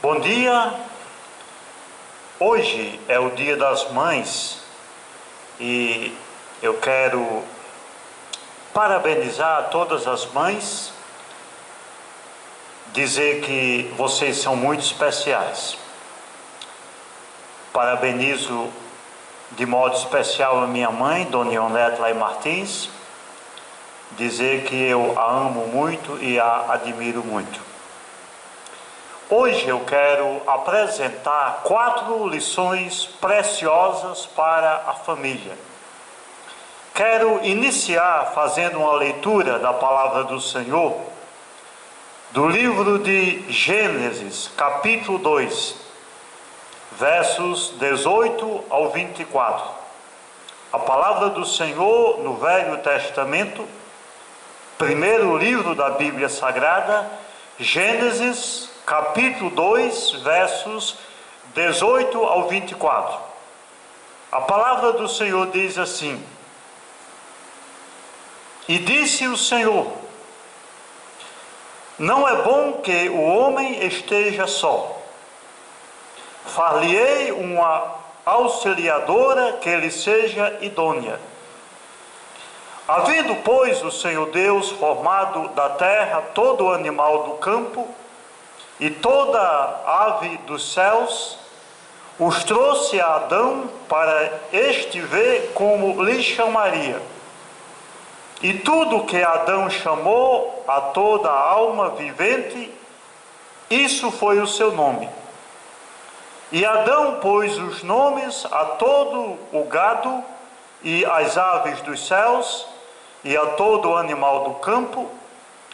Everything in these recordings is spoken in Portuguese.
Bom dia. Hoje é o Dia das Mães e eu quero parabenizar todas as mães, dizer que vocês são muito especiais. Parabenizo de modo especial a minha mãe, Dona Ionete Lai Martins, dizer que eu a amo muito e a admiro muito. Hoje eu quero apresentar 4 lições preciosas para a família. Quero iniciar fazendo uma leitura da palavra do Senhor, do livro de Gênesis, capítulo 2, versos 18 ao 24. A palavra do Senhor no Velho Testamento, primeiro livro da Bíblia Sagrada, Gênesis, capítulo 2, versos 18 ao 24. A palavra do Senhor diz assim: E disse o Senhor: Não é bom que o homem esteja só. Far-lhe-ei uma auxiliadora que lhe seja idônea. Havendo, pois, o Senhor Deus formado da terra todo animal do campo e toda ave dos céus, os trouxe a Adão para este ver como lhe chamaria. E tudo que Adão chamou a toda a alma vivente, isso foi o seu nome. E Adão pôs os nomes a todo o gado e às aves dos céus e a todo o animal do campo,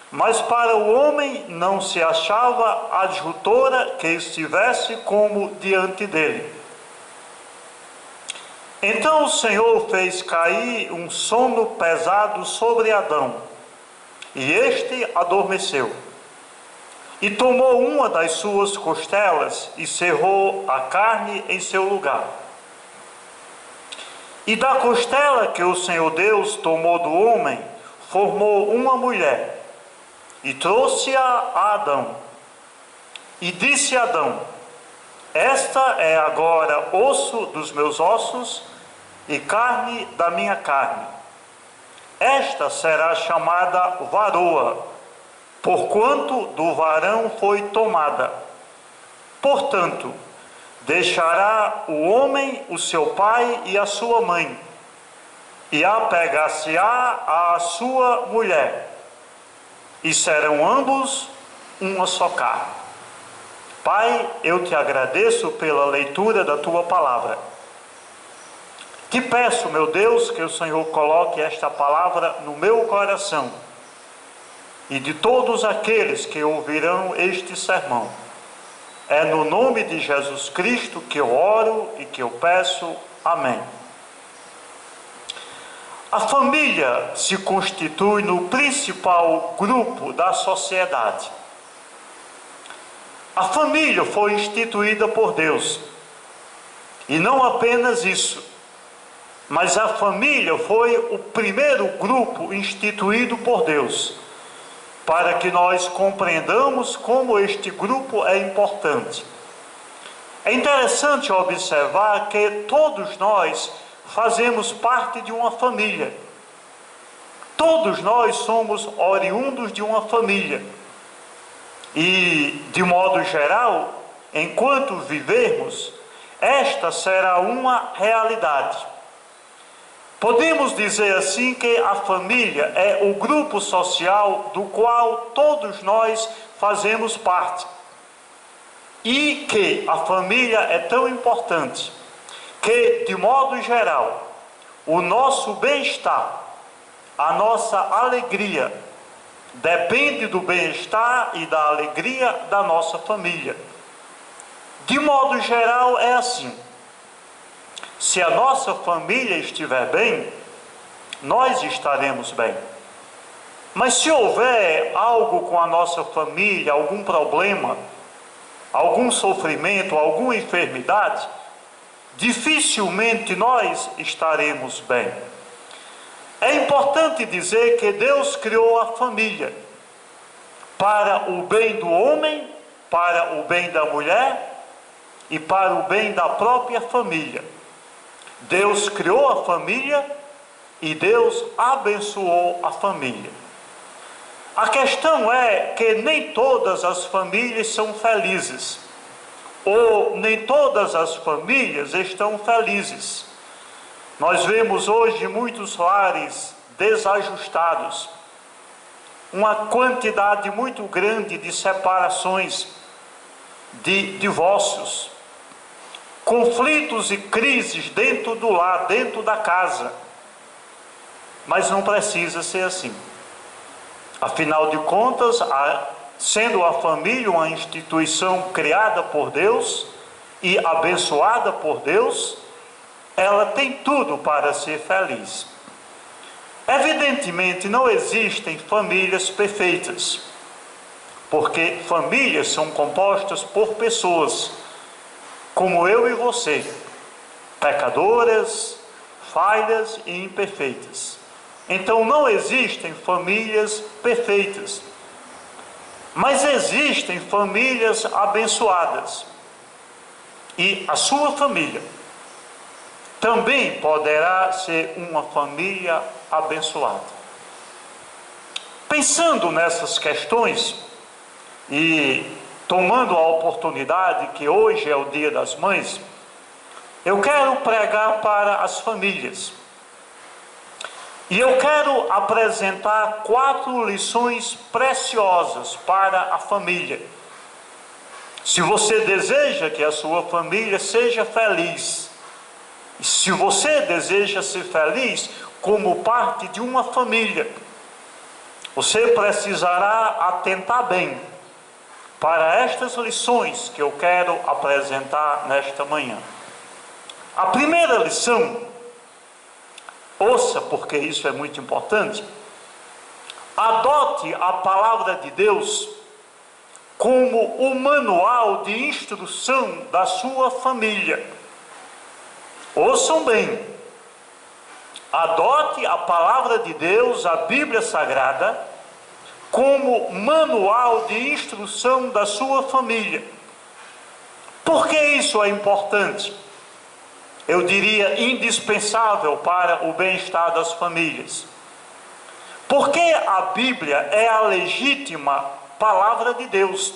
mas para o homem não se achava adjutora que estivesse como diante dele. Então o Senhor fez cair um sono pesado sobre Adão, e este adormeceu. E tomou uma das suas costelas e cerrou a carne em seu lugar. E da costela que o Senhor Deus tomou do homem, formou uma mulher, e trouxe-a a Adão. E disse Adão: Esta é agora osso dos meus ossos e carne da minha carne. Esta será chamada varoa, porquanto do varão foi tomada. Portanto, deixará o homem o seu pai e a sua mãe, e apegar-se-á à sua mulher, e serão ambos uma só carne. Pai, eu te agradeço pela leitura da tua palavra. Te peço, meu Deus, que o Senhor coloque esta palavra no meu coração e de todos aqueles que ouvirão este sermão. É no nome de Jesus Cristo que eu oro e que eu peço. Amém. A família se constitui no principal grupo da sociedade. A família foi instituída por Deus. E não apenas isso, mas a família foi o primeiro grupo instituído por Deus, para que nós compreendamos como este grupo é importante. É interessante observar que todos nós fazemos parte de uma família. Todos nós somos oriundos de uma família. E, de modo geral, enquanto vivermos, esta será uma realidade. Podemos dizer assim que a família é o grupo social do qual todos nós fazemos parte. E que a família é tão importante que, de modo geral, o nosso bem-estar, a nossa alegria, depende do bem-estar e da alegria da nossa família. De modo geral, é assim. Se a nossa família estiver bem, nós estaremos bem. Mas se houver algo com a nossa família, algum problema, algum sofrimento, alguma enfermidade, dificilmente nós estaremos bem. É importante dizer que Deus criou a família para o bem do homem para o bem da mulher e para o bem da própria família. Deus criou a família e Deus abençoou a família. A questão é que nem todas as famílias são felizes, ou nem todas as famílias estão felizes. Nós vemos hoje muitos lares desajustados, uma quantidade muito grande de separações, de divórcios, conflitos e crises dentro do lar, dentro da casa. Mas não precisa ser assim. Afinal de contas, sendo a família uma instituição criada por Deus e abençoada por Deus, ela tem tudo para ser feliz. Evidentemente, não existem famílias perfeitas, porque famílias são compostas por pessoas, como eu e você, pecadoras, falhas e imperfeitas. Então não existem famílias perfeitas, mas existem famílias abençoadas, e a sua família também poderá ser uma família abençoada. Pensando nessas questões e tomando a oportunidade que hoje é o Dia das Mães, eu quero pregar para as famílias. E eu quero apresentar 4 lições preciosas para a família. Se você deseja que a sua família seja feliz, se você deseja ser feliz como parte de uma família, você precisará atentar bem para estas lições que eu quero apresentar nesta manhã. A primeira lição, ouça porque isso é muito importante: adote a palavra de Deus como o manual de instrução da sua família. Ouçam bem, adote a palavra de Deus, a Bíblia Sagrada, como manual de instrução da sua família. Por que isso é importante? Eu diria indispensável para o bem-estar das famílias. Porque a Bíblia é a legítima palavra de Deus.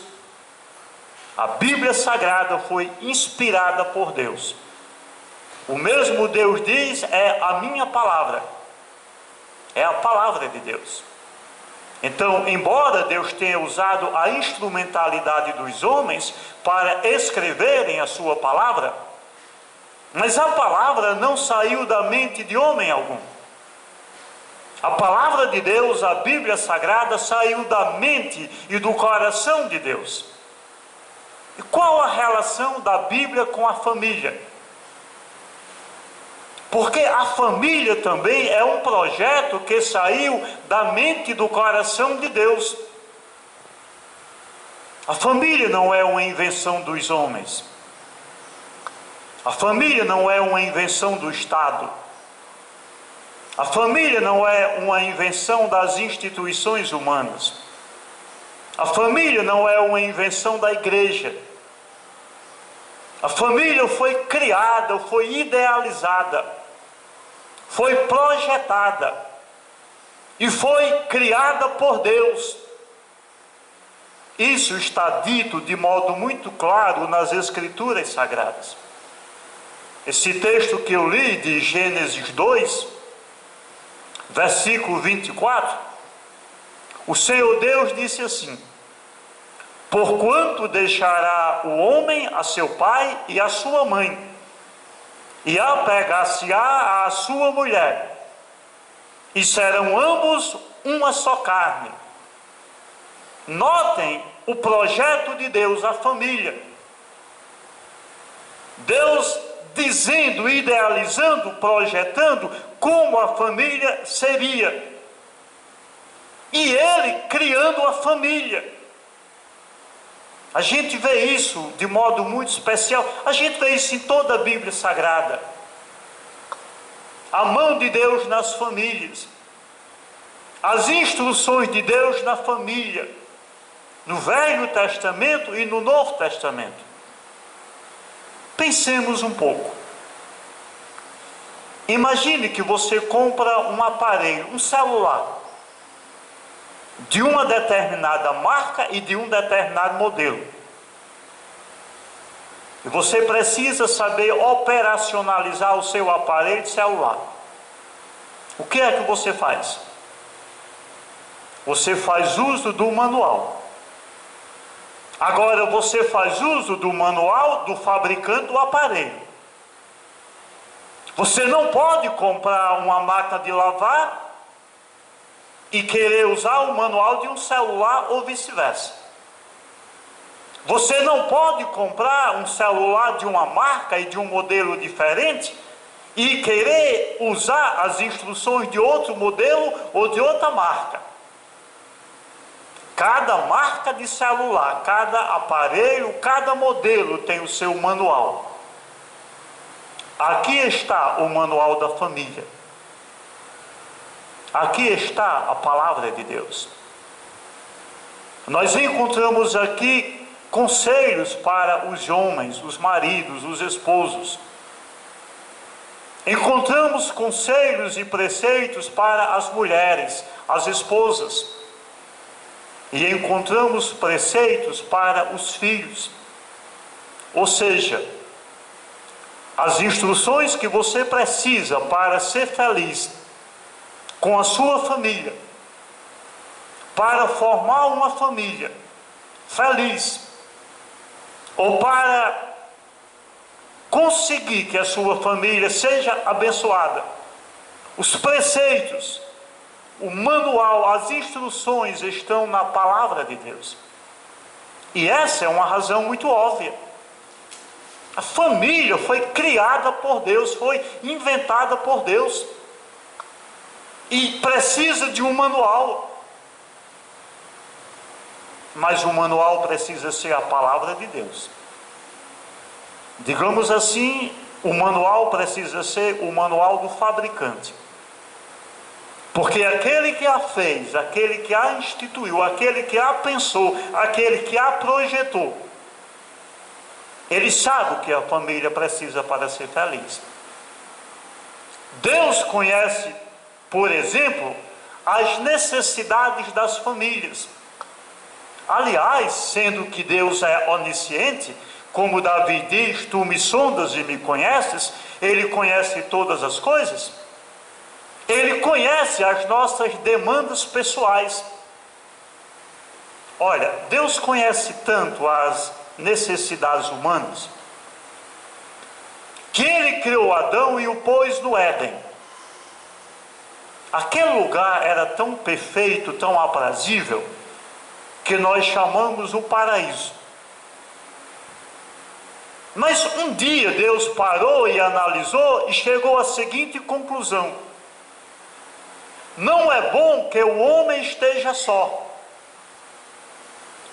A Bíblia Sagrada foi inspirada por Deus. O mesmo Deus diz: é a minha palavra, é a palavra de Deus. Então, embora Deus tenha usado a instrumentalidade dos homens para escreverem a sua palavra, mas a palavra não saiu da mente de homem algum. A palavra de Deus, a Bíblia Sagrada, saiu da mente e do coração de Deus. E qual a relação da Bíblia com a família? Porque a família também é um projeto que saiu da mente e do coração de Deus. A família não é uma invenção dos homens. A família não é uma invenção do Estado. A família não é uma invenção das instituições humanas. A família não é uma invenção da igreja. A família foi criada, foi idealizada, foi projetada e foi criada por Deus. Isso está dito de modo muito claro nas Escrituras Sagradas. Esse texto que eu li de Gênesis 2, versículo 24, o Senhor Deus disse assim: porquanto deixará o homem a seu pai e a sua mãe, e apegar-se-á à sua mulher, e serão ambos uma só carne. Notem o projeto de Deus, a família. Deus dizendo, idealizando, projetando como a família seria. E Ele criando a família. A gente vê isso de modo muito especial. A gente vê isso em toda a Bíblia Sagrada. A mão de Deus nas famílias. As instruções de Deus na família. no Velho Testamento e no Novo Testamento. Pensemos um pouco. Imagine que você compra um aparelho, um celular, de uma determinada marca e de um determinado modelo. E você precisa saber operacionalizar o seu aparelho de celular. O que é que você faz? Você faz uso do manual. Agora você faz uso do manual do fabricante do aparelho. Você não pode comprar uma máquina de lavar e querer usar o manual de um celular ou vice-versa. Você não pode comprar um celular de uma marca e de um modelo diferente e querer usar as instruções de outro modelo ou de outra marca. Cada marca de celular, cada aparelho, cada modelo tem o seu manual. Aqui está o manual da família. Aqui está a palavra de Deus. Nós encontramos aqui conselhos para os homens, os maridos, os esposos. Encontramos conselhos e preceitos para as mulheres, as esposas. E encontramos preceitos para os filhos. Ou seja, as instruções que você precisa para ser feliz com a sua família, para formar uma família feliz, ou para conseguir que a sua família seja abençoada. Os preceitos, o manual, as instruções estão na palavra de Deus. E essa é uma razão muito óbvia. A família foi criada por Deus, foi inventada por Deus. E precisa de um manual. Mas o manual precisa ser a palavra de Deus. Digamos assim, o manual precisa ser o manual do fabricante. Porque aquele que a fez, aquele que a instituiu, aquele que a pensou, aquele que a projetou, ele sabe o que a família precisa para ser feliz. Deus conhece, por exemplo, as necessidades das famílias. Aliás, sendo que Deus é onisciente, como Davi diz, tu me sondas e me conheces, ele conhece todas as coisas. Ele conhece as nossas demandas pessoais. Olha, Deus conhece tanto as necessidades humanas, que Ele criou Adão e o pôs no Éden. Aquele lugar era tão perfeito, tão aprazível, que nós chamamos o paraíso. Mas um dia Deus parou e analisou e chegou à seguinte conclusão: não é bom que o homem esteja só.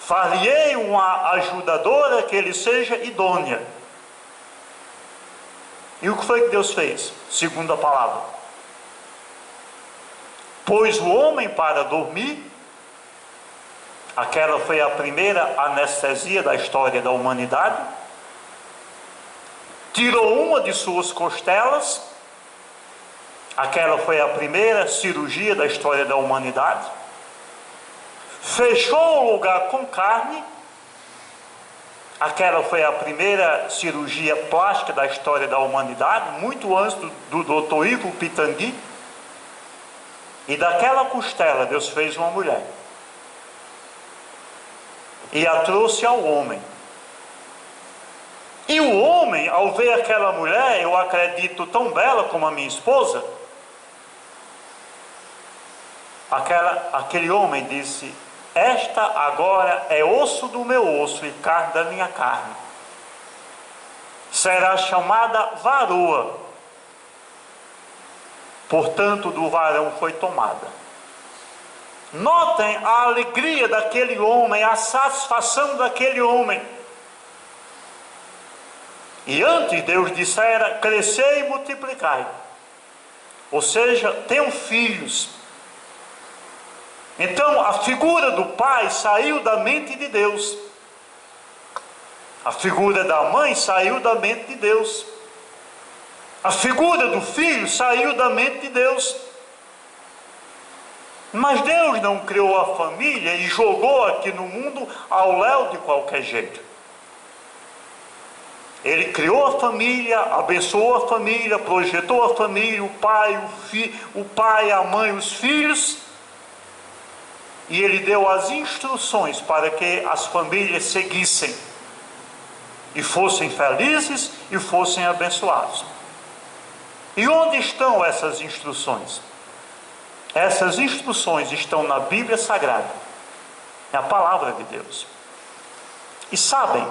Far-lhe-ei uma ajudadora que ele seja idônea. E o que foi que Deus fez? Segundo a palavra: pôs o homem para dormir. Aquela foi a primeira anestesia da história da humanidade. Tirou uma de suas costelas. Aquela foi a primeira cirurgia da história da humanidade. Fechou o lugar com carne. Aquela foi a primeira cirurgia plástica da história da humanidade, muito antes do Dr. Ivo Pitangui. E daquela costela Deus fez uma mulher. E a trouxe ao homem. E o homem, ao ver aquela mulher, eu acredito tão bela como a minha esposa, aquele homem disse: esta agora é osso do meu osso e carne da minha carne. Será chamada varoa. Portanto, do varão foi tomada. Notem a alegria daquele homem, a satisfação daquele homem. E antes Deus dissera: crescei e multiplicai. Ou seja, tenham filhos. Então a figura do pai saiu da mente de Deus. A figura da mãe saiu da mente de Deus. A figura do filho saiu da mente de Deus. Mas Deus não criou a família e jogou aqui no mundo ao léu de qualquer jeito. Ele criou a família, abençoou a família, projetou a família, o pai, a mãe, os filhos, e ele deu as instruções para que as famílias seguissem e fossem felizes e fossem abençoados. E onde estão essas instruções? Essas instruções estão na Bíblia Sagrada, é a palavra de Deus. E sabem,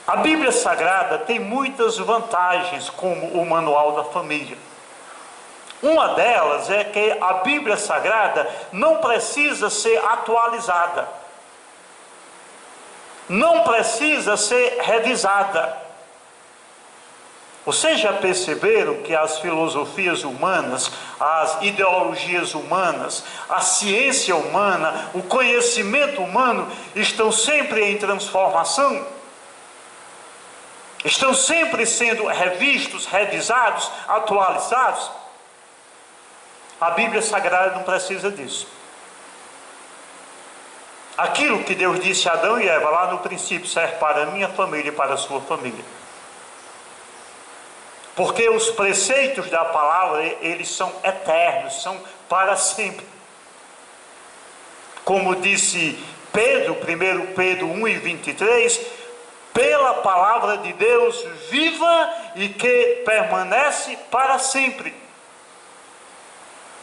a Bíblia Sagrada tem muitas vantagens como o manual da família. Uma delas é que a Bíblia Sagrada não precisa ser atualizada, não precisa ser revisada. Vocês já perceberam que as filosofias humanas, as ideologias humanas, a ciência humana, o conhecimento humano estão sempre em transformação? Estão sempre sendo revistos, revisados, atualizados? A Bíblia Sagrada não precisa disso. Aquilo que Deus disse a Adão e Eva lá no princípio serve para a minha família e para a sua família. Porque os preceitos da palavra, eles são eternos, são para sempre. Como disse Pedro, 1 Pedro 1:23, pela palavra de Deus viva e que permanece para sempre.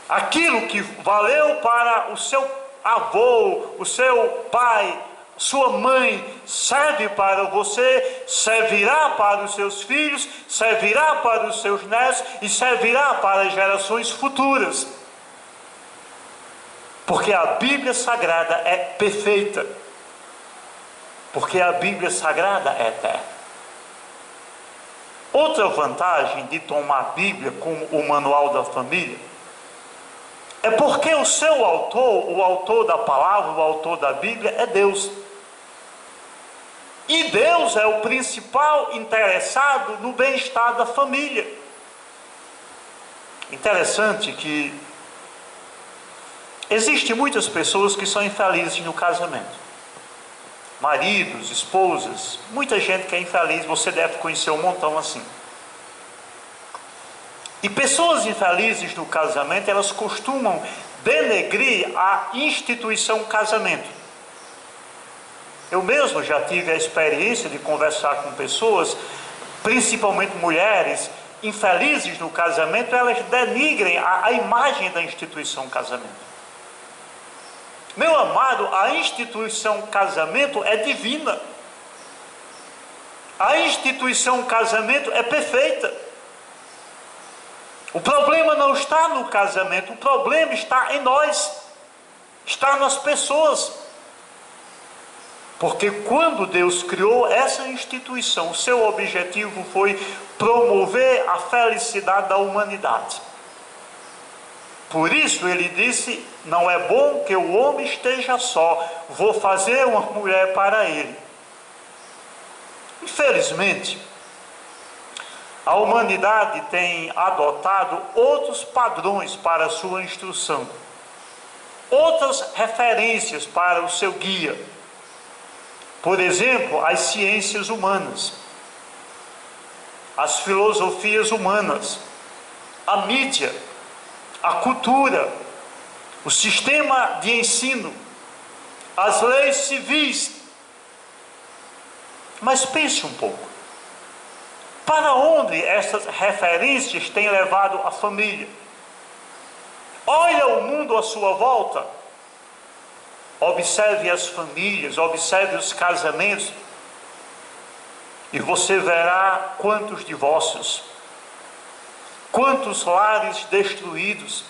Aquilo que valeu para o seu avô, o seu pai, sua mãe, serve para você, servirá para os seus filhos, servirá para os seus netos e servirá para gerações futuras. Porque a Bíblia Sagrada é perfeita. Porque a Bíblia Sagrada é eterna. Outra vantagem de tomar a Bíblia como o manual da família é porque o seu autor, o autor da palavra, o autor da Bíblia é Deus. E Deus é o principal interessado no bem-estar da família. Interessante que existem muitas pessoas que são infelizes no casamento. Maridos, esposas, muita gente que é infeliz, você deve conhecer um montão assim. E pessoas infelizes no casamento, elas costumam denegrir a instituição casamento. Eu mesmo já tive a experiência de conversar com pessoas, principalmente mulheres, infelizes no casamento, elas denigrem a imagem da instituição casamento. Meu amado, a instituição casamento é divina. A instituição casamento é perfeita. O problema não está no casamento, o problema está em nós, está nas pessoas. Porque quando Deus criou essa instituição, o seu objetivo foi promover a felicidade da humanidade. Por isso ele disse, não é bom que o homem esteja só, vou fazer uma mulher para ele. Infelizmente, a humanidade tem adotado outros padrões para a sua instrução, outras referências para o seu guia. Por exemplo, as ciências humanas, as filosofias humanas, a mídia, a cultura, o sistema de ensino, as leis civis. Mas pense um pouco. Para onde essas referências têm levado a família? Olha o mundo à sua volta. Observe as famílias, observe os casamentos. E você verá quantos divórcios, quantos lares destruídos,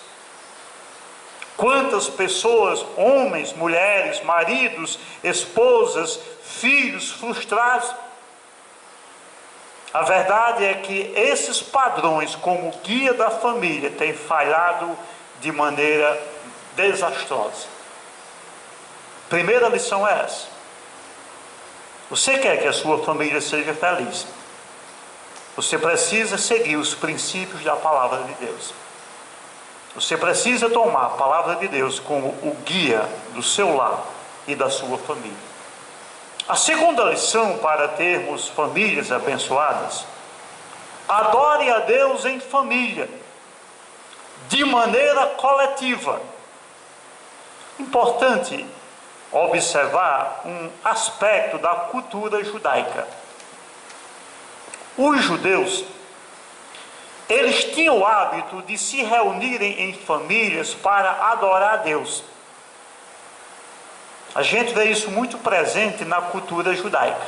quantas pessoas, homens, mulheres, maridos, esposas, filhos frustrados. A verdade é que esses padrões, como guia da família, têm falhado de maneira desastrosa. Primeira lição é essa. Você quer que a sua família seja feliz? Você precisa seguir os princípios da palavra de Deus. Você precisa tomar a palavra de Deus como o guia do seu lar e da sua família. A segunda lição para termos famílias abençoadas: adore a Deus em família, de maneira coletiva. Importante observar um aspecto da cultura judaica. Os judeus, eles tinham o hábito de se reunirem em famílias para adorar a Deus. A gente vê isso muito presente na cultura judaica.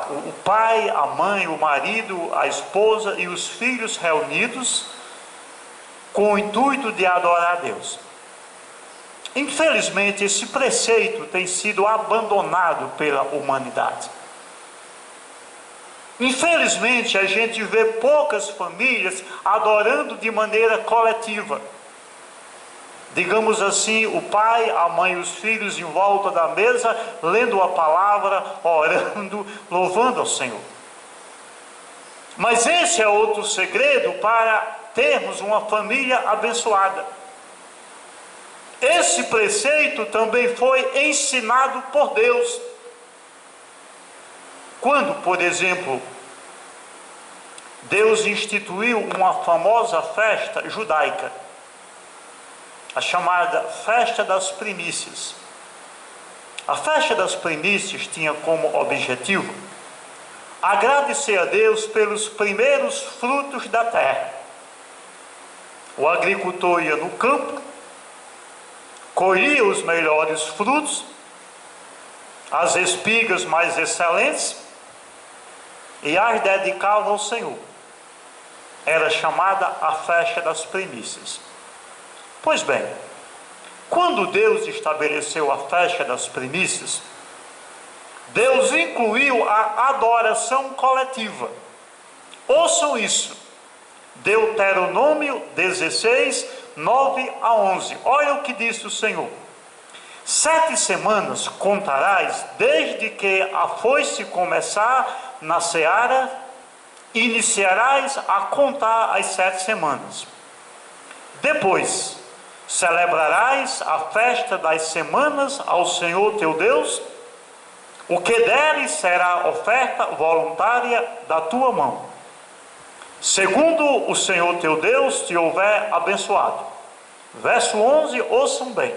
O pai, a mãe, o marido, a esposa e os filhos reunidos com o intuito de adorar a Deus. Infelizmente, esse preceito tem sido abandonado pela humanidade. Infelizmente, a gente vê poucas famílias adorando de maneira coletiva. Digamos assim, o pai, a mãe e os filhos em volta da mesa, lendo a palavra, orando, louvando ao Senhor. Mas esse é outro segredo para termos uma família abençoada. Esse preceito também foi ensinado por Deus. Quando, por exemplo, Deus instituiu uma famosa festa judaica, a chamada Festa das Primícias. A Festa das Primícias tinha como objetivo agradecer a Deus pelos primeiros frutos da terra. O agricultor ia no campo, colhia os melhores frutos, as espigas mais excelentes, e as dedicava ao Senhor. Era chamada a Festa das Primícias. Pois bem, quando Deus estabeleceu a Festa das Primícias, Deus incluiu a adoração coletiva. Ouçam isso, Deuteronômio 16, 9 a 11. Olha o que disse o Senhor: 7 semanas contarás desde que a foice começar na seara, iniciarás a contar as 7 semanas. Depois celebrarás a festa das semanas ao Senhor teu Deus. O que deres será oferta voluntária da tua mão, segundo o Senhor teu Deus te houver abençoado. Verso 11, ouçam bem: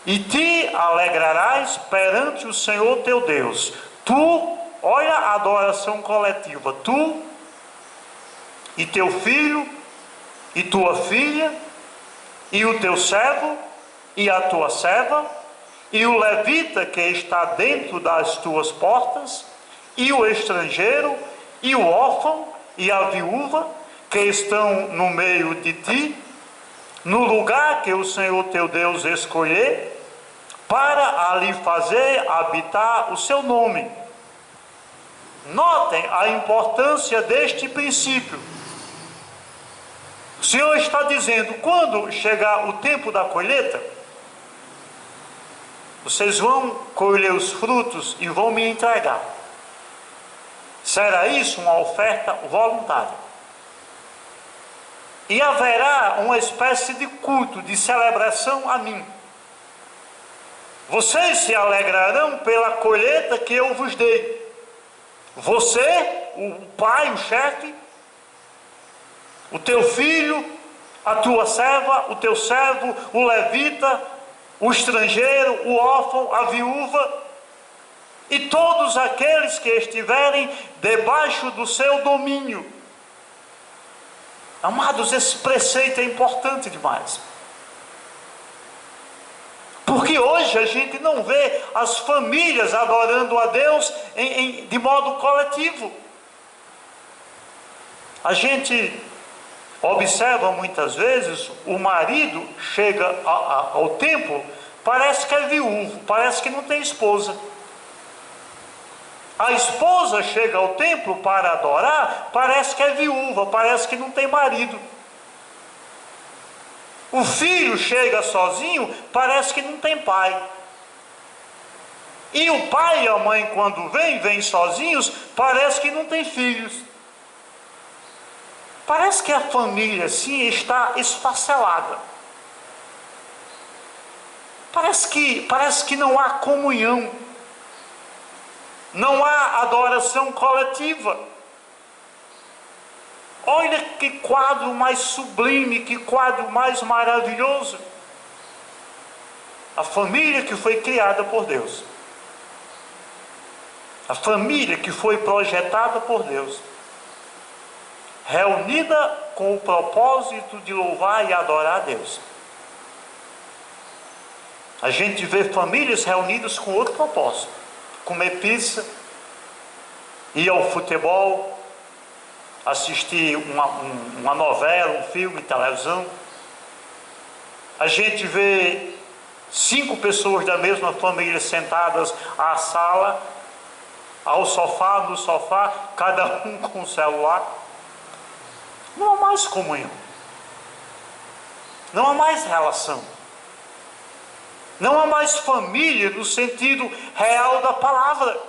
e te alegrarás perante o Senhor teu Deus, tu, olha a adoração coletiva, tu e teu filho e tua filha e o teu servo e a tua serva e o levita que está dentro das tuas portas e o estrangeiro e o órfão e a viúva que estão no meio de ti, no lugar que o Senhor teu Deus escolher, para ali fazer habitar o seu nome. Notem a importância deste princípio. O Senhor está dizendo: quando chegar o tempo da colheita, vocês vão colher os frutos e vão me entregar. Será isso uma oferta voluntária. E haverá uma espécie de culto, de celebração a mim. Vocês se alegrarão pela colheita que eu vos dei. Você, o pai, o chefe, o teu filho, a tua serva, o teu servo, o levita, o estrangeiro, o órfão, a viúva e todos aqueles que estiverem debaixo do seu domínio. Amados, esse preceito é importante demais. Porque hoje a gente não vê as famílias adorando a Deus de modo coletivo. A gente observa muitas vezes o marido chega ao templo, parece que é viúvo, parece que não tem esposa. A esposa chega ao templo para adorar, parece que é viúva, parece que não tem marido. O filho chega sozinho, parece que não tem pai. E o pai e a mãe, quando vêm sozinhos, parece que não tem filhos. Parece que a família, assim, está esfacelada. Parece que não há comunhão. Não há adoração coletiva. Olha que quadro mais sublime, que quadro mais maravilhoso. A família que foi criada por Deus. A família que foi projetada por Deus. Reunida com o propósito de louvar e adorar a Deus. A gente vê famílias reunidas com outro propósito. Comer pizza, ir ao futebol, assistir uma novela, um filme, televisão. A gente vê 5 pessoas da mesma família sentadas à sala, ao sofá, no sofá, cada um com o celular. Não há mais comunhão. Não há mais relação. Não há mais família no sentido real da palavra.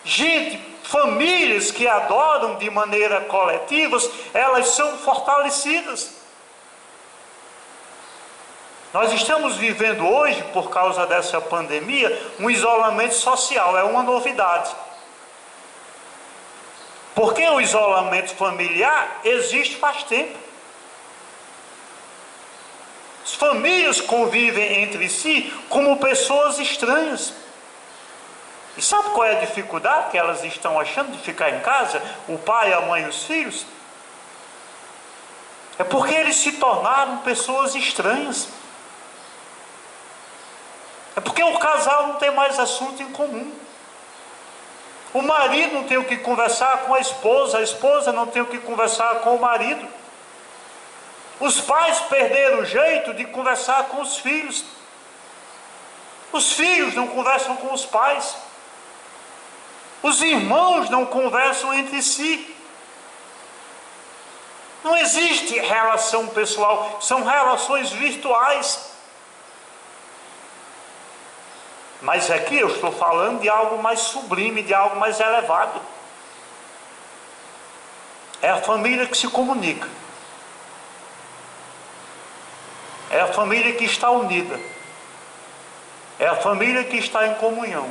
Gente, famílias que adoram de maneira coletiva, elas são fortalecidas. Nós estamos vivendo hoje, por causa dessa pandemia, um isolamento social, é uma novidade. Porque o isolamento familiar existe faz tempo. As famílias convivem entre si como pessoas estranhas. E sabe qual é a dificuldade que elas estão achando de ficar em casa? O pai, a mãe e os filhos? É porque eles se tornaram pessoas estranhas. É porque o casal não tem mais assunto em comum. O marido não tem o que conversar com a esposa não tem o que conversar com o marido. Os pais perderam o jeito de conversar com os filhos. Os filhos não conversam com os pais. Os irmãos não conversam entre si. Não existe relação pessoal, são relações virtuais. Mas aqui eu estou falando de algo mais sublime, de algo mais elevado. É a família que se comunica. É a família que está unida. É a família que está em comunhão.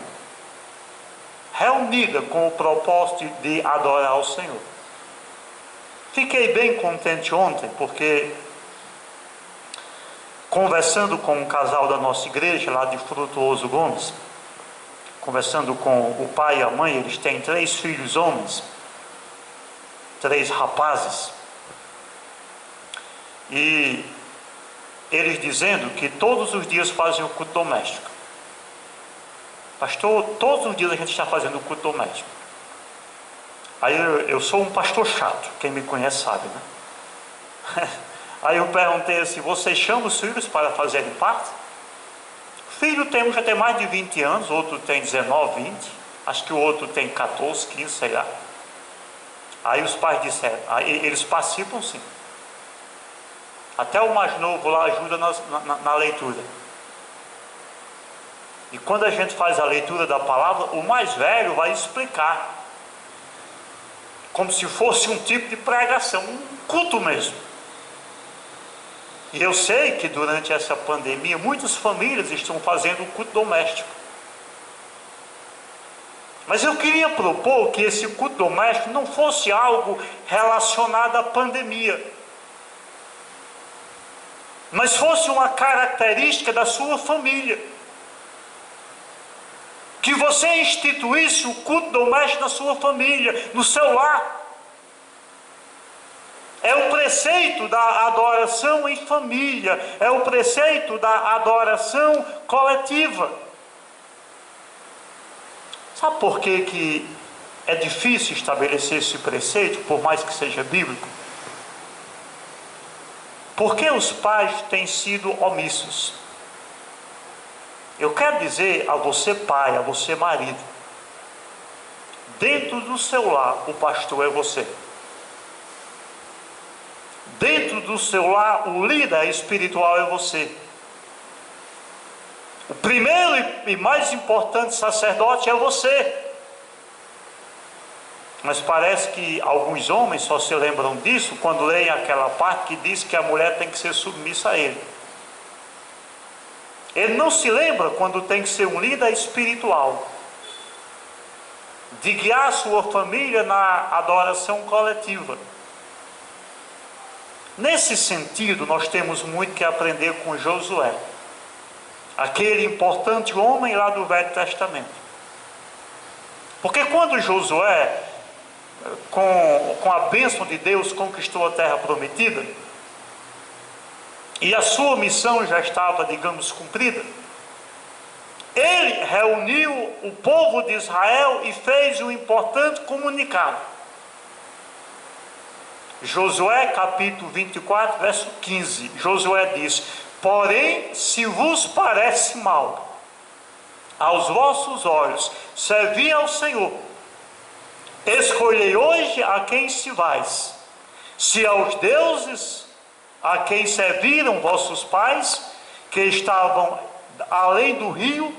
Reunida com o propósito de adorar ao Senhor. Fiquei bem contente ontem, porque conversando com um casal da nossa igreja, lá de Frutuoso Gomes, conversando com o pai e a mãe, eles têm 3 filhos homens, 3 rapazes, e eles dizendo que todos os dias fazem o culto doméstico. Pastor, todos os dias a gente está fazendo o culto doméstico. Aí eu sou um pastor chato, quem me conhece sabe, né? Aí eu perguntei assim, você chama os filhos para fazerem parte? Filho já tem mais de 20 anos, outro tem 19, 20, acho que o outro tem 14, 15, sei lá. Aí os pais disseram, aí eles participam sim. Até o mais novo lá ajuda na leitura. E quando a gente faz a leitura da palavra, o mais velho vai explicar. Como se fosse um tipo de pregação, um culto mesmo. E eu sei que durante essa pandemia, muitas famílias estão fazendo o culto doméstico. Mas eu queria propor que esse culto doméstico não fosse algo relacionado à pandemia, mas fosse uma característica da sua família. Que você instituísse o culto doméstico na sua família, no seu lar. É o preceito da adoração em família, é o preceito da adoração coletiva. Sabe por que é difícil estabelecer esse preceito, por mais que seja bíblico? Porque os pais têm sido omissos. Eu quero dizer a você pai, a você marido, dentro do seu lar, o pastor é você. Dentro do seu lar, o líder espiritual é você. O primeiro e mais importante sacerdote é você. Mas parece que alguns homens só se lembram disso quando leem aquela parte que diz que a mulher tem que ser submissa a ele. Ele não se lembra quando tem que ser um líder espiritual, de guiar sua família na adoração coletiva. Nesse sentido, nós temos muito que aprender com Josué, aquele importante homem lá do Velho Testamento. Porque quando Josué, com a bênção de Deus, conquistou a terra prometida, e a sua missão já estava, digamos, cumprida, ele reuniu o povo de Israel e fez um importante comunicado. Josué capítulo 24, verso 15, Josué diz: porém, se vos parece mal aos vossos olhos servir ao Senhor, escolhei hoje a quem se vais, se aos deuses a quem serviram vossos pais, que estavam além do rio,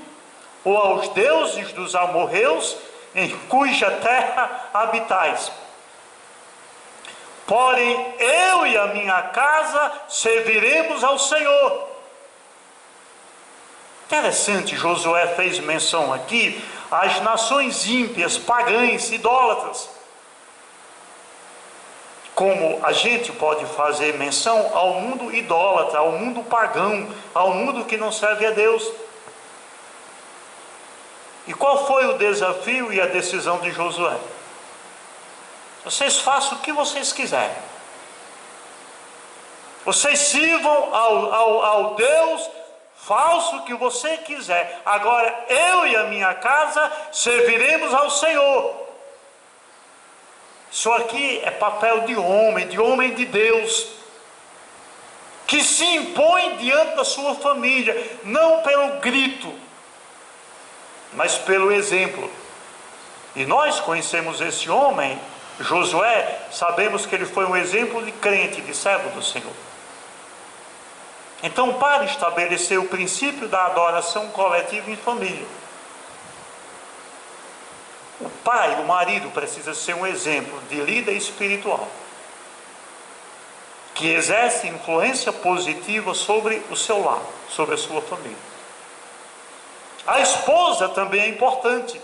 ou aos deuses dos amorreus, em cuja terra habitais. Porém, eu e a minha casa serviremos ao Senhor. Interessante, Josué fez menção aqui às nações ímpias, pagãs, idólatras. Como a gente pode fazer menção ao mundo idólatra, ao mundo pagão, ao mundo que não serve a Deus. E qual foi o desafio e a decisão de Josué? Vocês façam o que vocês quiserem. Vocês sirvam ao Deus falso que você quiser. Agora eu e a minha casa serviremos ao Senhor. Isso aqui é papel de homem de Deus, que se impõe diante da sua família, não pelo grito, mas pelo exemplo. E nós conhecemos esse homem, Josué, sabemos que ele foi um exemplo de crente, de servo do Senhor. Então, para estabelecer o princípio da adoração coletiva em família, o pai, o marido, precisa ser um exemplo de líder espiritual, que exerce influência positiva sobre o seu lar, sobre a sua família. A esposa também é importante.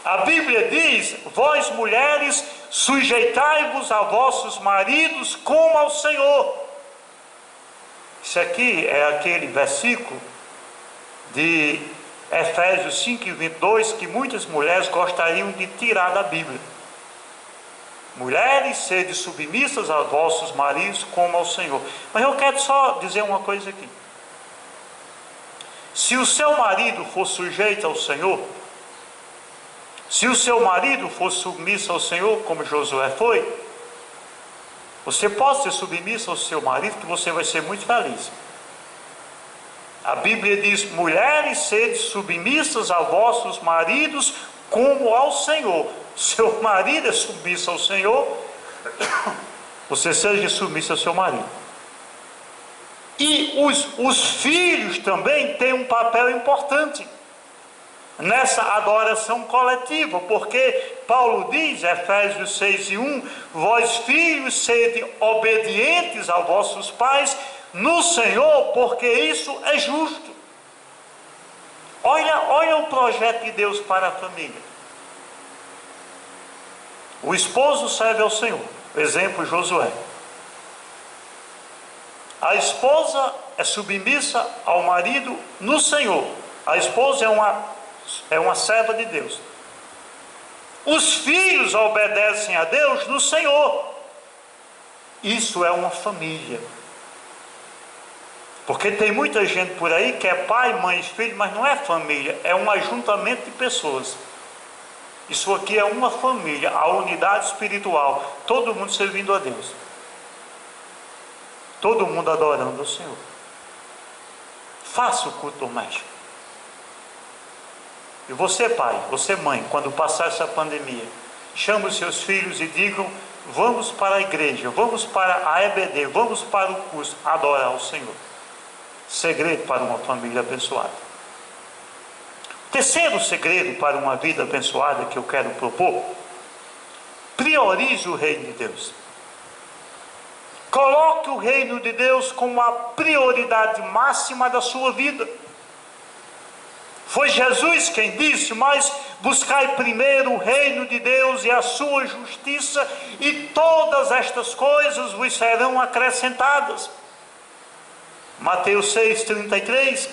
A Bíblia diz: vós mulheres, sujeitai-vos a vossos maridos como ao Senhor. Isso aqui é aquele versículo de Efésios 5:22 que muitas mulheres gostariam de tirar da Bíblia. Mulheres, sede submissas a vossos maridos como ao Senhor. Mas eu quero só dizer uma coisa aqui. Se o seu marido for sujeito ao Senhor, se o seu marido for submisso ao Senhor, como Josué foi, você pode ser submisso ao seu marido, que você vai ser muito feliz. A Bíblia diz: mulheres, sede submissas a vossos maridos como ao Senhor. Seu marido é submisso ao Senhor, você seja submisso ao seu marido. E os filhos também têm um papel importante nessa adoração coletiva, porque Paulo diz, Efésios 6:1, vós filhos sede obedientes a vossos pais no Senhor, porque isso é justo. Olha o projeto de Deus para a família. O esposo serve ao Senhor, exemplo Josué. A esposa é submissa ao marido no Senhor. A esposa é uma serva de Deus. Os filhos obedecem a Deus no Senhor. Isso é uma família. Porque tem muita gente por aí que é pai, mãe e filho, mas não é família, é um ajuntamento de pessoas. Isso aqui é uma família, a unidade espiritual, todo mundo servindo a Deus, todo mundo adorando o Senhor. Faça o culto doméstico. E você, pai, você, mãe, quando passar essa pandemia, chame os seus filhos e digam: vamos para a igreja, vamos para a EBD, vamos para o curso, adorar o Senhor. Segredo para uma família abençoada. Terceiro segredo para uma vida abençoada que eu quero propor: priorize o reino de Deus. Coloque o reino de Deus como a prioridade máxima da sua vida. Foi Jesus quem disse: mas buscai primeiro o reino de Deus e a sua justiça, e todas estas coisas vos serão acrescentadas. Mateus 6,33.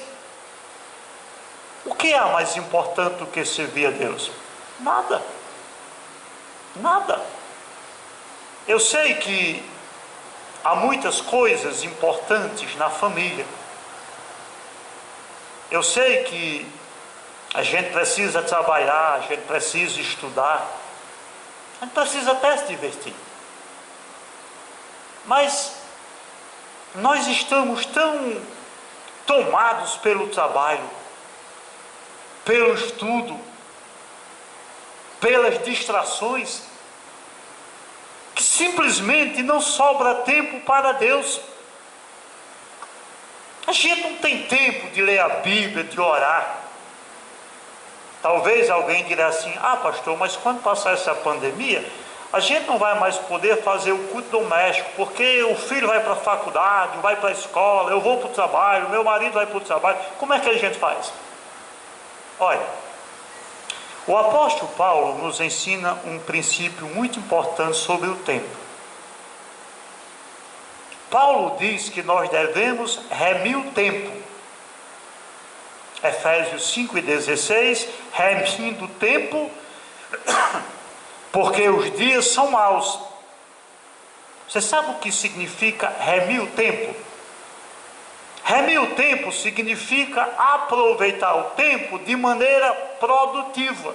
O que há mais importante do que servir a Deus? Nada. Nada. Eu sei que há muitas coisas importantes na família. Eu sei que a gente precisa trabalhar, a gente precisa estudar, a gente precisa até se divertir. Mas nós estamos tão tomados pelo trabalho, pelo estudo, pelas distrações, que simplesmente não sobra tempo para Deus. A gente não tem tempo de ler a Bíblia, de orar. Talvez alguém dirá assim: ah, pastor, mas quando passar essa pandemia, a gente não vai mais poder fazer o culto doméstico, porque o filho vai para a faculdade, vai para a escola, eu vou para o trabalho, meu marido vai para o trabalho. Como é que a gente faz? Olha, o apóstolo Paulo nos ensina um princípio muito importante sobre o tempo. Paulo diz que nós devemos remir o tempo. Efésios 5,16, remindo o tempo, porque os dias são maus. Você sabe o que significa remir o tempo? Remir o tempo significa aproveitar o tempo de maneira produtiva.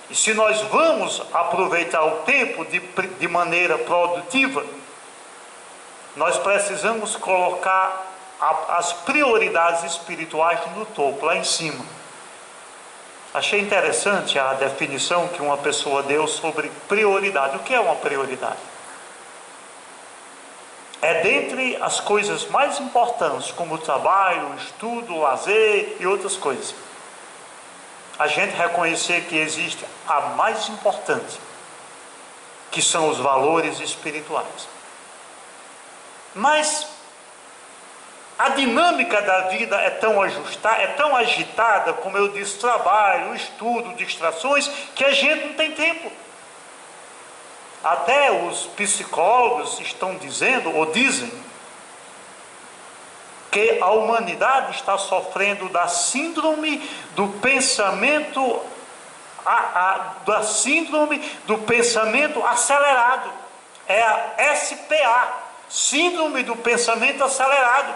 E se nós vamos aproveitar o tempo de maneira produtiva, nós precisamos colocar as prioridades espirituais no topo, lá em cima. Achei interessante a definição que uma pessoa deu sobre prioridade. O que é uma prioridade? É dentre as coisas mais importantes, como o trabalho, o estudo, o lazer e outras coisas, a gente reconhecer que existe a mais importante, que são os valores espirituais. Mas a dinâmica da vida é tão ajustada, é tão agitada, como eu disse, trabalho, estudo, distrações, que a gente não tem tempo. Até os psicólogos estão dizendo, ou dizem, que a humanidade está sofrendo da síndrome do pensamento, da síndrome do pensamento acelerado. É a SPA, síndrome do pensamento acelerado.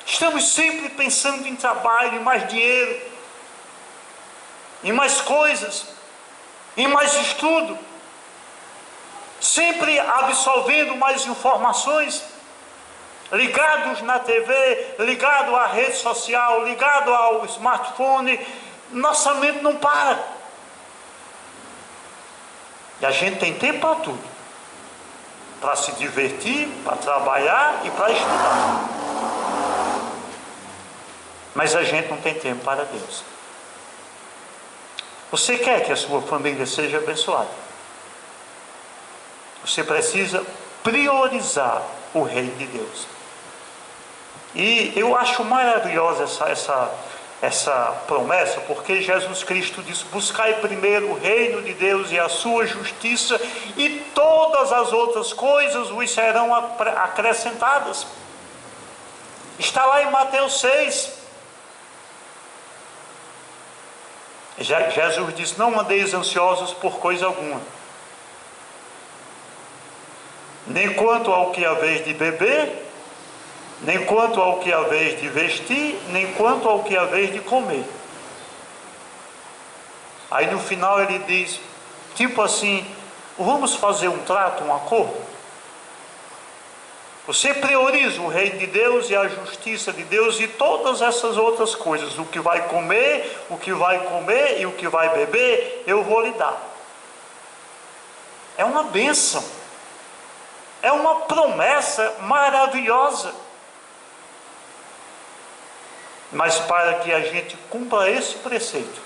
Estamos sempre pensando em trabalho, em mais dinheiro, em mais coisas, em mais estudo, sempre absorvendo mais informações, ligados na TV, ligado à rede social, ligado ao smartphone. Nossa mente não para. E a gente tem tempo para tudo, para se divertir, para trabalhar e para estudar. Mas a gente não tem tempo para Deus. Você quer que a sua família seja abençoada? Você precisa priorizar o reino de Deus. E eu acho maravilhosa essa promessa, porque Jesus Cristo diz: buscai primeiro o reino de Deus e a sua justiça, e todas as outras coisas vos serão acrescentadas. Está lá em Mateus 6. Jesus diz: não andeis ansiosos por coisa alguma, nem quanto ao que haveis de beber, nem quanto ao que haveis de vestir, nem quanto ao que haveis de comer. Aí no final ele diz, tipo assim: vamos fazer um trato, um acordo? Você prioriza o reino de Deus e a justiça de Deus, e todas essas outras coisas, o que vai comer, o que vai comer e o que vai beber, eu vou lhe dar. É uma bênção. É uma promessa maravilhosa. Mas para que a gente cumpra esse preceito,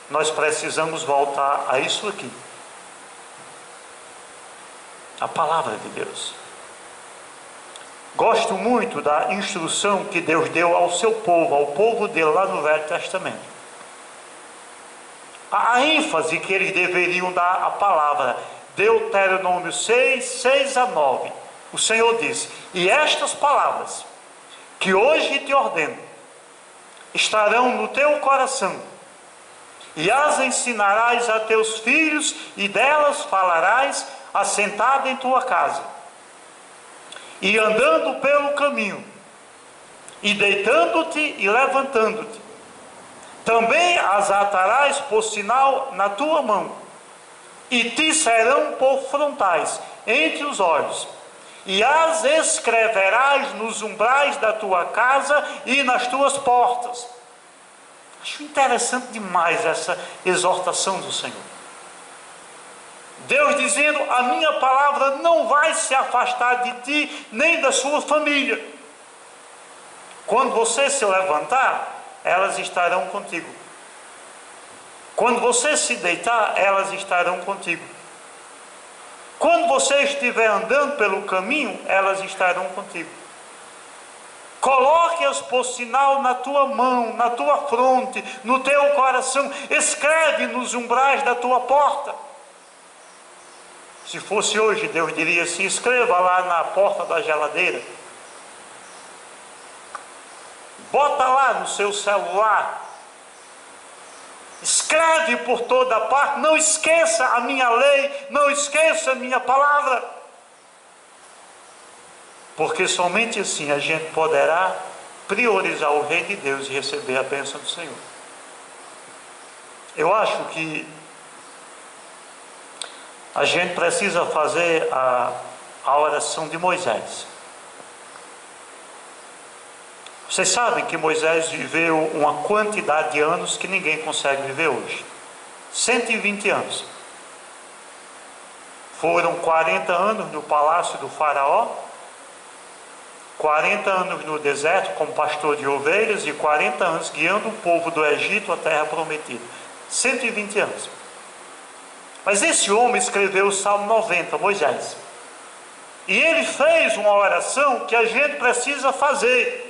nós precisamos voltar a isso aqui. A palavra de Deus. Gosto muito da instrução que Deus deu ao seu povo, ao povo dele lá no Velho Testamento. A ênfase que eles deveriam dar à palavra. Deuteronômio 6, 6 a 9. O Senhor diz: e estas palavras que hoje te ordeno estarão no teu coração, e as ensinarás a teus filhos, e delas falarás assentado em tua casa, e andando pelo caminho, e deitando-te e levantando-te. Também as atarás por sinal na tua mão, e te serão por frontais entre os olhos, e as escreverás nos umbrais da tua casa e nas tuas portas. Acho interessante demais essa exortação do Senhor. Deus dizendo: a minha palavra não vai se afastar de ti, nem da sua família. Quando você se levantar, elas estarão contigo. Quando você se deitar, elas estarão contigo. Quando você estiver andando pelo caminho, elas estarão contigo. Coloque-as por sinal na tua mão, na tua fronte, no teu coração. Escreve nos umbrais da tua porta. Se fosse hoje, Deus diria assim: escreva lá na porta da geladeira. Bota lá no seu celular. Escreve por toda parte. Não esqueça a minha lei, não esqueça a minha palavra. Porque somente assim a gente poderá priorizar o Reino de Deus e receber a bênção do Senhor. Eu acho que a gente precisa fazer a oração de Moisés. Vocês sabem que Moisés viveu uma quantidade de anos que ninguém consegue viver hoje. 120 anos. Foram 40 anos no palácio do faraó, 40 anos no deserto como pastor de ovelhas e 40 anos guiando o povo do Egito à terra prometida. 120 anos. Mas esse homem escreveu o Salmo 90, Moisés. E ele fez uma oração que a gente precisa fazer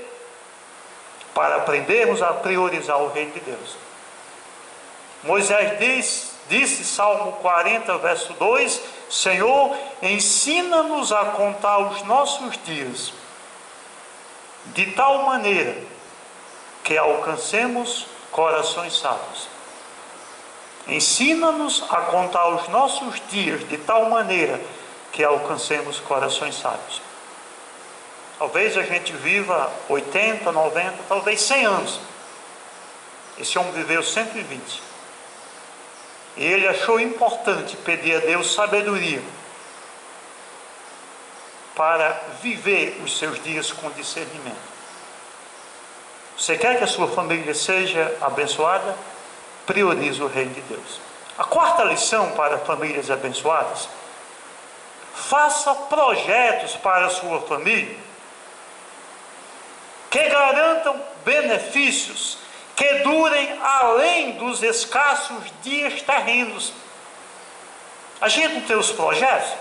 para aprendermos a priorizar o reino de Deus. Moisés disse, Salmo 40, verso 2: Senhor, ensina-nos a contar os nossos dias, de tal maneira que alcancemos corações sábios. Ensina-nos a contar os nossos dias de tal maneira que alcancemos corações sábios. Talvez a gente viva 80, 90, talvez 100 anos. Esse homem viveu 120. E ele achou importante pedir a Deus sabedoria para viver os seus dias com discernimento. Você quer que a sua família seja abençoada? Priorize o reino de Deus. A quarta lição para famílias abençoadas: faça projetos para a sua família que garantam benefícios que durem além dos escassos dias terrenos. A gente não tem os projetos?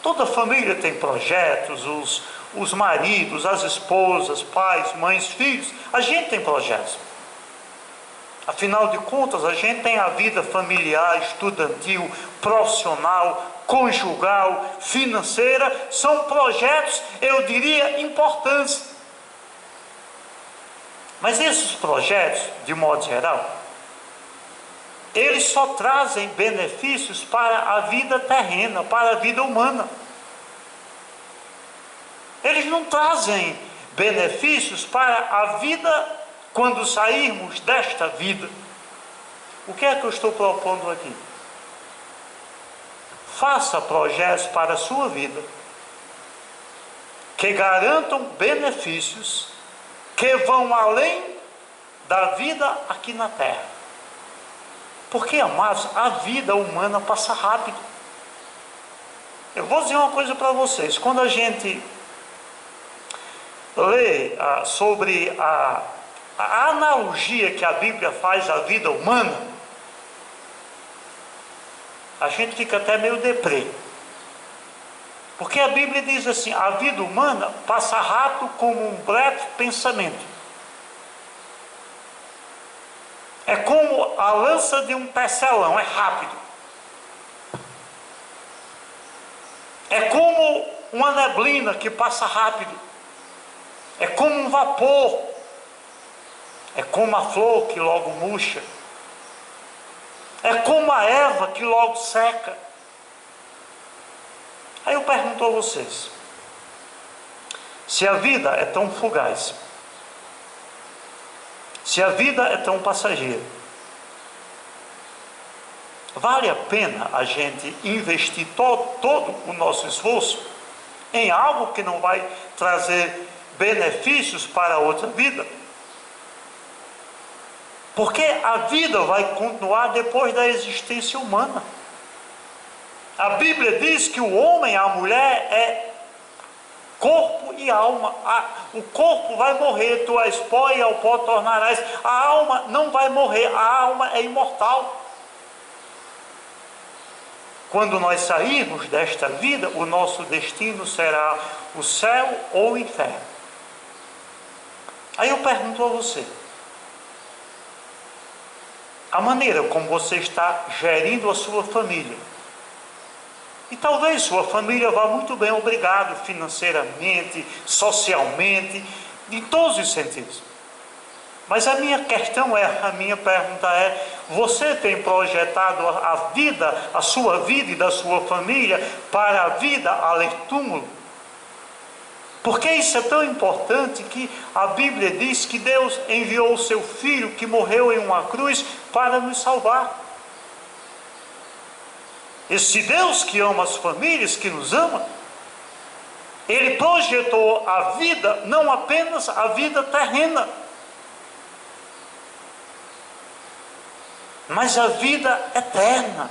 Toda família tem projetos, os maridos, as esposas, pais, mães, filhos. A gente tem projetos. Afinal de contas, a gente tem a vida familiar, estudantil, profissional, conjugal, financeira. São projetos, eu diria, importantes. Mas esses projetos, de modo geral, eles só trazem benefícios para a vida terrena, para a vida humana. Eles não trazem benefícios para a vida quando sairmos desta vida. O que é que eu estou propondo aqui? Faça projetos para a sua vida que garantam benefícios que vão além da vida aqui na terra. Porque, amados, a vida humana passa rápido. Eu vou dizer uma coisa para vocês. Quando a gente lê sobre a analogia que a Bíblia faz à vida humana, a gente fica até meio deprê. Porque a Bíblia diz assim: a vida humana passa rápido como um breve pensamento. É como a lança de um tecelão, é rápido. É como uma neblina que passa rápido. É como um vapor. É como a flor que logo murcha. É como a erva que logo seca. Aí eu pergunto a vocês: se a vida é tão fugaz, se a vida é tão passageira, vale a pena a gente investir todo o nosso esforço em algo que não vai trazer benefícios para a outra vida? Porque a vida vai continuar depois da existência humana. A Bíblia diz que o homem, a mulher, é corpo e alma. O corpo vai morrer, tu és pó e ao pó tornarás. A alma não vai morrer, a alma é imortal. Quando nós sairmos desta vida, o nosso destino será o céu ou o inferno. Aí eu pergunto a você: a maneira como você está gerindo a sua família, e talvez sua família vá muito bem, obrigado, financeiramente, socialmente, em todos os sentidos. Mas a minha pergunta é: você tem projetado a vida, a sua vida e da sua família para a vida além do túmulo? Porque isso é tão importante que a Bíblia diz que Deus enviou o seu Filho que morreu em uma cruz para nos salvar. Esse Deus que ama as famílias, que nos ama, Ele projetou a vida, não apenas a vida terrena, mas a vida eterna.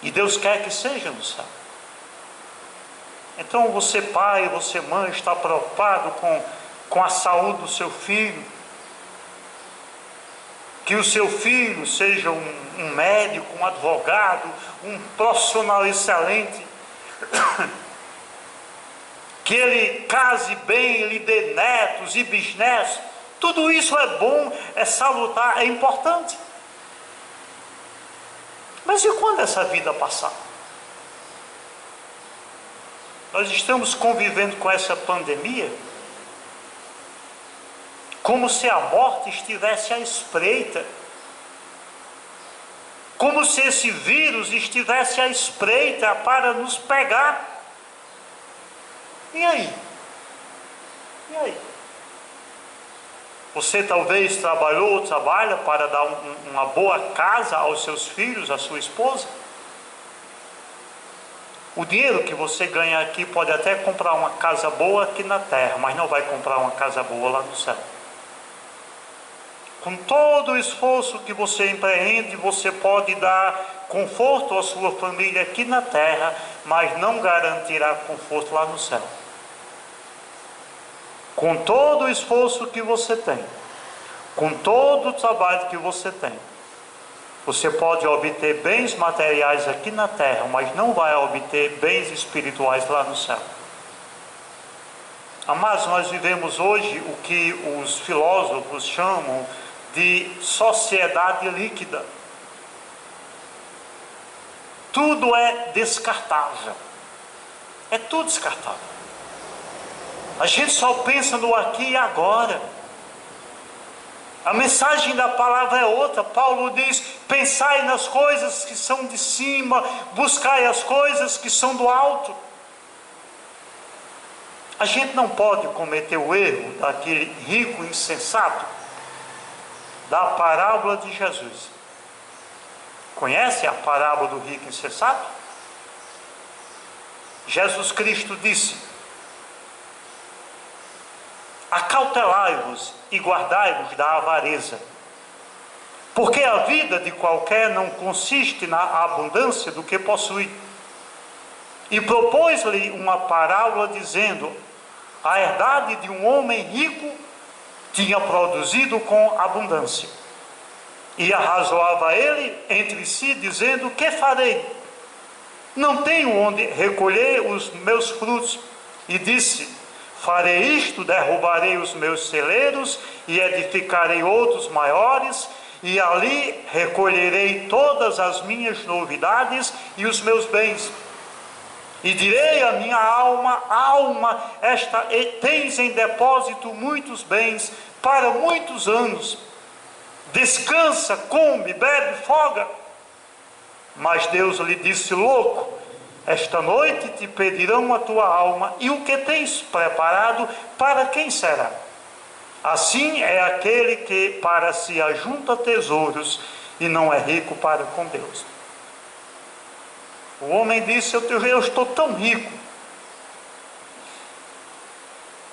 E Deus quer que seja no céu. Então você pai, você mãe, está preocupado com a saúde do seu filho, que o seu filho seja um médico, um advogado, um profissional excelente, que ele case bem, lhe dê netos e bisnetos. Tudo isso é bom, é salutar, é importante. Mas e quando essa vida passar? Nós estamos convivendo com essa pandemia como se a morte estivesse à espreita, como se esse vírus estivesse à espreita para nos pegar. E aí? E aí? Você talvez trabalha para dar uma boa casa aos seus filhos, à sua esposa. O dinheiro que você ganha aqui pode até comprar uma casa boa aqui na terra, mas não vai comprar uma casa boa lá no céu. Com todo o esforço que você empreende, você pode dar conforto à sua família aqui na terra, mas não garantirá conforto lá no céu. Com todo o esforço que você tem, com todo o trabalho que você tem, você pode obter bens materiais aqui na terra, mas não vai obter bens espirituais lá no céu. Amados, nós vivemos hoje o que os filósofos chamam de sociedade líquida. Tudo é descartável. É tudo descartável. A gente só pensa no aqui e agora. A mensagem da palavra é outra. Paulo diz: pensai nas coisas que são de cima, buscai as coisas que são do alto. A gente não pode cometer o erro daquele rico insensato da parábola de Jesus. Conhece a parábola do rico insensato? Jesus Cristo disse: acautelai-vos e guardai-vos da avareza, Porque a vida de qualquer não consiste na abundância do que possui. E propôs-lhe uma parábola dizendo: a herdade de um homem rico tinha produzido com abundância. E arrazoava ele entre si, dizendo: que farei? Não tenho onde recolher os meus frutos. E disse: farei isto, derrubarei os meus celeiros e edificarei outros maiores, e ali recolherei todas as minhas novidades e os meus bens. E direi à minha alma: alma, tens em depósito muitos bens para muitos anos. Descansa, come, bebe, folga. Mas Deus lhe disse: louco, esta noite te pedirão a tua alma, e o que tens preparado, para quem será? Assim é aquele que para si ajunta tesouros e não é rico para com Deus. O homem disse: eu estou tão rico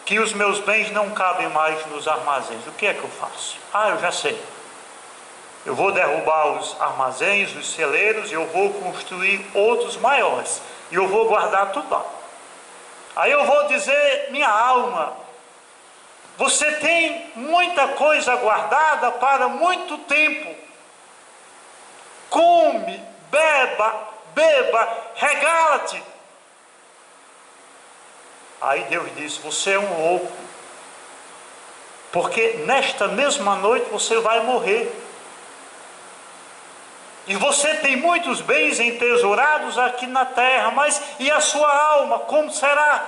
que os meus bens não cabem mais nos armazéns. O que é que eu faço? Eu já sei. Eu vou derrubar os armazéns, os celeiros, e eu vou construir outros maiores. E eu vou guardar tudo lá. Aí eu vou dizer: minha alma, você tem muita coisa guardada para muito tempo. Come, beba, regala-te. Aí Deus disse: você é um louco, porque nesta mesma noite você vai morrer. E você tem muitos bens entesourados aqui na terra, mas e a sua alma, como será?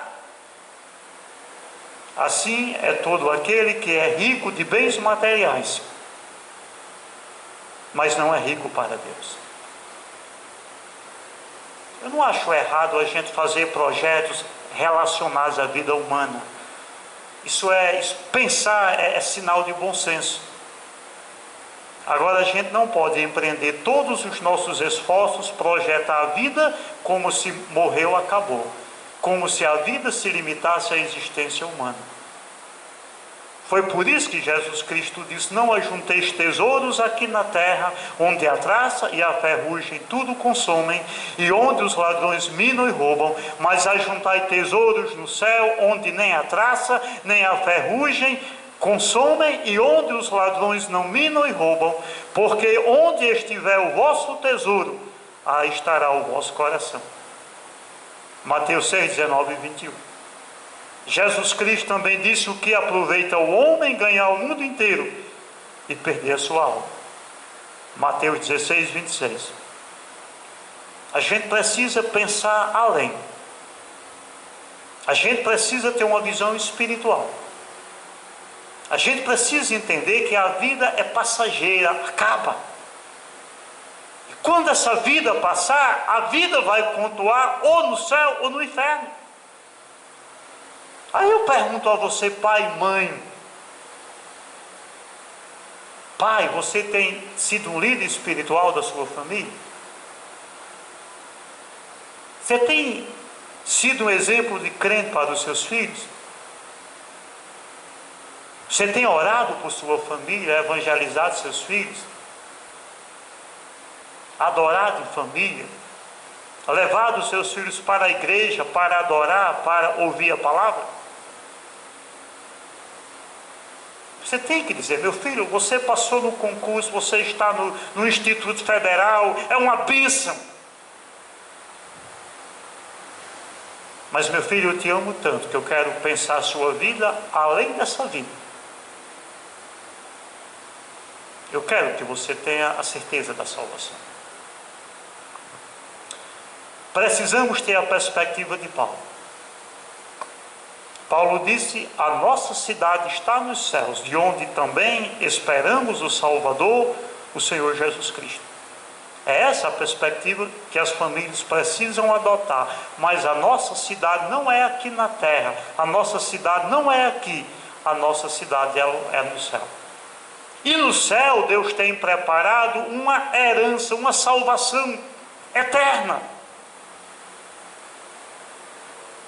Assim é todo aquele que é rico de bens materiais, mas não é rico para Deus. Eu não acho errado a gente fazer projetos relacionados à vida humana. Pensar é sinal de bom senso. Agora, a gente não pode empreender todos os nossos esforços, projetar a vida como se morreu, acabou. Como se a vida se limitasse à existência humana. Foi por isso que Jesus Cristo disse: não ajunteis tesouros aqui na terra, onde a traça e a ferrugem tudo consomem, e onde os ladrões minam e roubam, mas ajuntai tesouros no céu, onde nem a traça nem a ferrugem consomem, e onde os ladrões não minam e roubam, porque onde estiver o vosso tesouro, aí estará o vosso coração. Mateus 6, 19 e 21. Jesus Cristo também disse: o que aproveita o homem ganhar o mundo inteiro e perder a sua alma. Mateus 16, 26. A gente precisa pensar além. A gente precisa ter uma visão espiritual. A gente precisa entender que a vida é passageira, acaba. E quando essa vida passar, a vida vai continuar ou no céu ou no inferno. Aí eu pergunto a você, pai e mãe: pai, você tem sido um líder espiritual da sua família? Você tem sido um exemplo de crente para os seus filhos? Você tem orado por sua família, evangelizado seus filhos? Adorado em família? Levado os seus filhos para a igreja, para adorar, para ouvir a palavra? Você tem que dizer: meu filho, você passou no concurso, você está no Instituto Federal, é uma bênção. Mas meu filho, eu te amo tanto que eu quero pensar a sua vida além dessa vida. Eu quero que você tenha a certeza da salvação. Precisamos ter a perspectiva de Paulo. Paulo disse: a nossa cidade está nos céus, de onde também esperamos o Salvador, o Senhor Jesus Cristo. É essa a perspectiva que as famílias precisam adotar. Mas a nossa cidade não é aqui na terra, a nossa cidade não é aqui, a nossa cidade é no céu. E no céu Deus tem preparado uma herança, uma salvação eterna,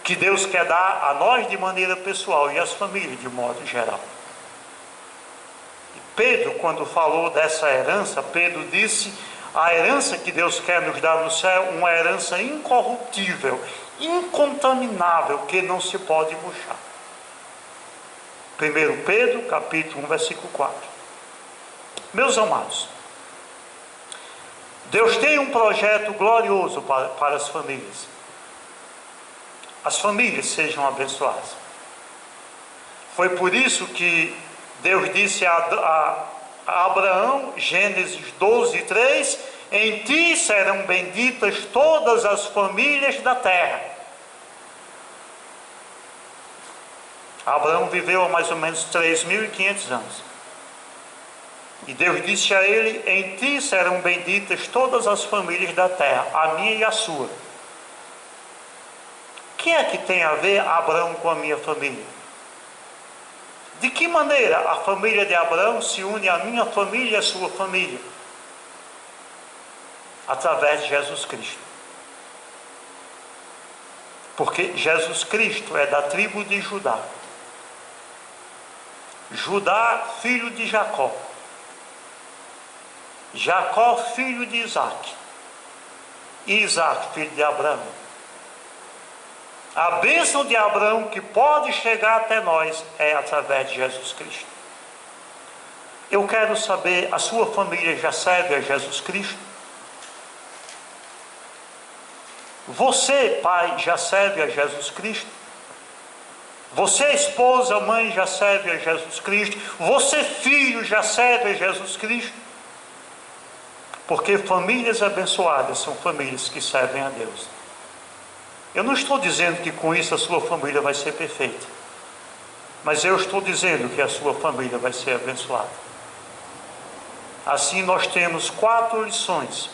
que Deus quer dar a nós de maneira pessoal e às famílias de modo geral. Pedro, quando falou dessa herança, Pedro disse: a herança que Deus quer nos dar no céu, uma herança incorruptível, incontaminável, que não se pode murchar. 1 Pedro, capítulo 1, versículo 4. Meus amados, Deus tem um projeto glorioso para as famílias. As famílias sejam abençoadas. Foi por isso que Deus disse a Abraão, Gênesis 12, 3: em ti serão benditas todas as famílias da terra. Abraão viveu há mais ou menos 3.500 anos. E Deus disse a ele: em ti serão benditas todas as famílias da terra, a minha e a sua. O que é que tem a ver Abraão com a minha família? De que maneira a família de Abraão se une à minha família e à sua família? Através de Jesus Cristo. Porque Jesus Cristo é da tribo de Judá. Judá, filho de Jacó. Jacó, filho de Isaac. E Isaac, filho de Abraão. A bênção de Abraão que pode chegar até nós é através de Jesus Cristo. Eu quero saber, a sua família já serve a Jesus Cristo? Você, pai, já serve a Jesus Cristo? Você, esposa, mãe, já serve a Jesus Cristo? Você, filho, já serve a Jesus Cristo? Porque famílias abençoadas são famílias que servem a Deus. Eu não estou dizendo que com isso a sua família vai ser perfeita, mas eu estou dizendo que a sua família vai ser abençoada. Assim nós temos 4 lições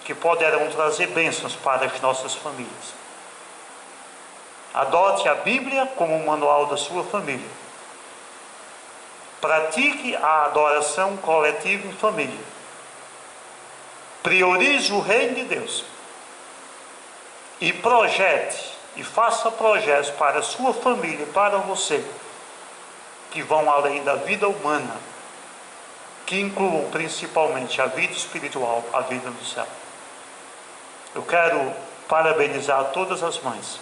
que poderão trazer bênçãos para as nossas famílias. Adote a Bíblia como um manual da sua família. Pratique a adoração coletiva em família. Priorize o reino de Deus. E projete e faça projetos para a sua família, para você, que vão além da vida humana, que incluam principalmente a vida espiritual, a vida do céu. Eu quero parabenizar todas as mães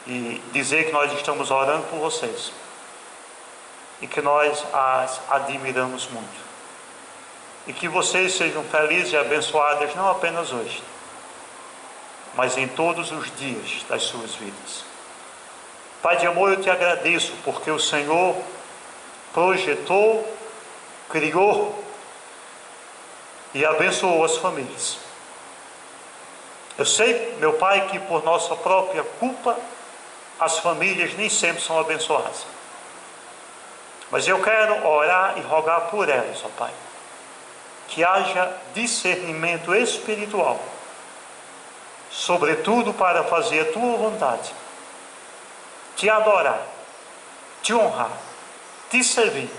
e dizer que nós estamos orando por vocês e que nós as admiramos muito e que vocês sejam felizes e abençoadas não apenas hoje, mas em todos os dias das suas vidas. Pai de amor, eu te agradeço porque o Senhor projetou, criou e abençoou as famílias. Eu sei, meu Pai, que por nossa própria culpa as famílias nem sempre são abençoadas. Mas eu quero orar e rogar por elas, ó Pai, que haja discernimento espiritual, sobretudo para fazer a tua vontade, te adorar, te honrar, te servir,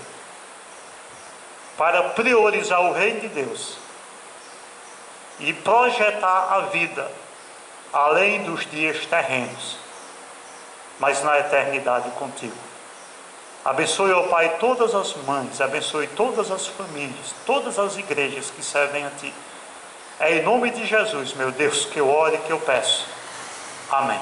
para priorizar o reino de Deus e projetar a vida além dos dias terrenos, mas na eternidade contigo. Abençoe, ó Pai, todas as mães, abençoe todas as famílias, todas as igrejas que servem a Ti. É em nome de Jesus, meu Deus, que eu oro e que eu peço. Amém.